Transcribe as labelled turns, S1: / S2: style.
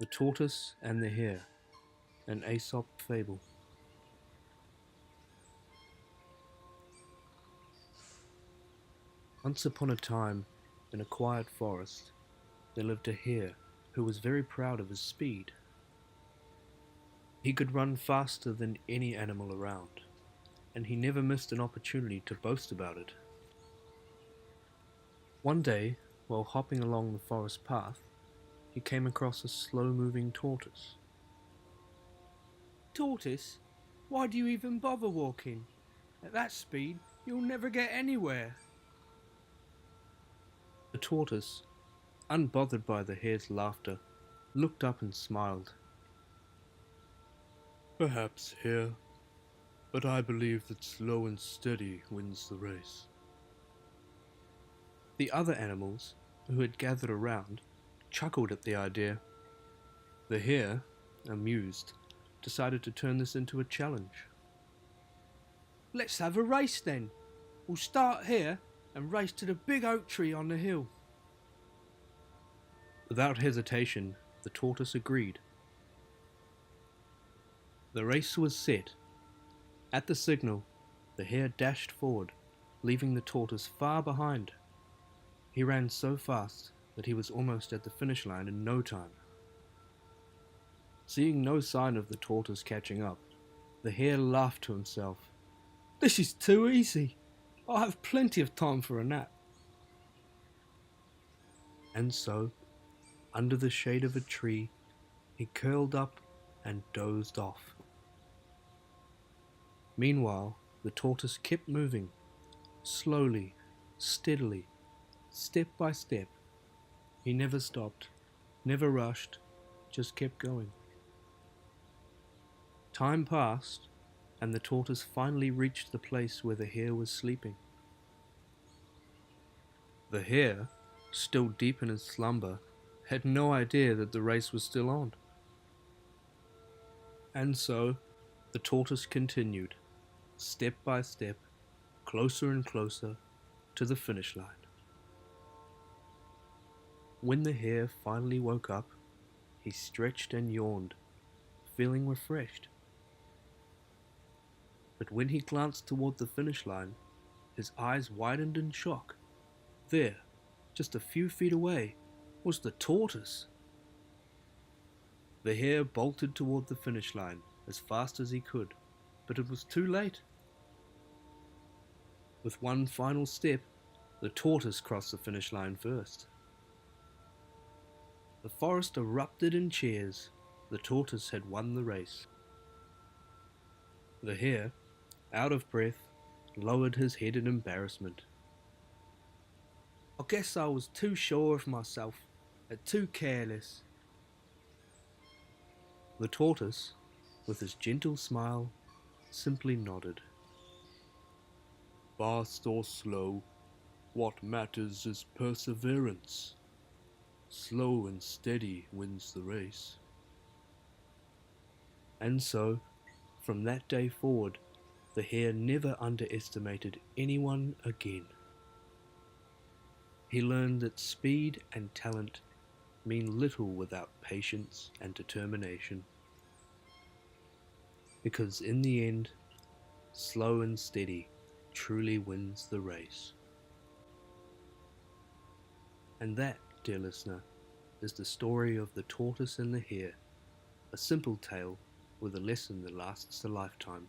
S1: The Tortoise and the Hare, an Aesop fable. Once upon a time, in a quiet forest, there lived a hare who was very proud of his speed. He could run faster than any animal around, and he never missed an opportunity to boast about it. One day, while hopping along the forest path, he came across a slow-moving tortoise.
S2: Tortoise, why do you even bother walking? At that speed, you'll never get anywhere.
S1: The tortoise, unbothered by the hare's laughter, looked up and smiled. "Perhaps, hare, but I believe that slow and steady wins the race." The other animals, who had gathered around, chuckled at the idea. The hare, amused, decided to turn this into a challenge.
S2: Let's have a race then. We'll start here and race to the big oak tree on the hill.
S1: Without hesitation, the tortoise agreed. The race was set. At the signal, the hare dashed forward, leaving the tortoise far behind. He ran so fast that he was almost at the finish line in no time. Seeing no sign of the tortoise catching up, the hare laughed to himself.
S2: This is too easy. I have plenty of time for a nap.
S1: And so, under the shade of a tree, he curled up and dozed off. Meanwhile, the tortoise kept moving, slowly, steadily, step by step. He never stopped, never rushed, just kept going. Time passed, and the tortoise finally reached the place where the hare was sleeping. The hare, still deep in his slumber, had no idea that the race was still on. And so, the tortoise continued, step by step, closer and closer, to the finish line. When the hare finally woke up, he stretched and yawned, feeling refreshed. But when he glanced toward the finish line, his eyes widened in shock. There, just a few feet away, was the tortoise. The hare bolted toward the finish line as fast as he could, but it was too late. With one final step, the tortoise crossed the finish line first. The forest erupted in cheers. The tortoise had won the race. The hare, out of breath, lowered his head in embarrassment.
S2: I guess I was too sure of myself and too careless.
S1: The tortoise, with his gentle smile, simply nodded. "Fast or slow, what matters is perseverance. Slow and steady wins the race." And so, from that day forward, the hare never underestimated anyone again. He learned that speed and talent mean little without patience and determination. Because in the end, slow and steady truly wins the race. And that, dear listener, is the story of the tortoise and the hare, a simple tale with a lesson that lasts a lifetime.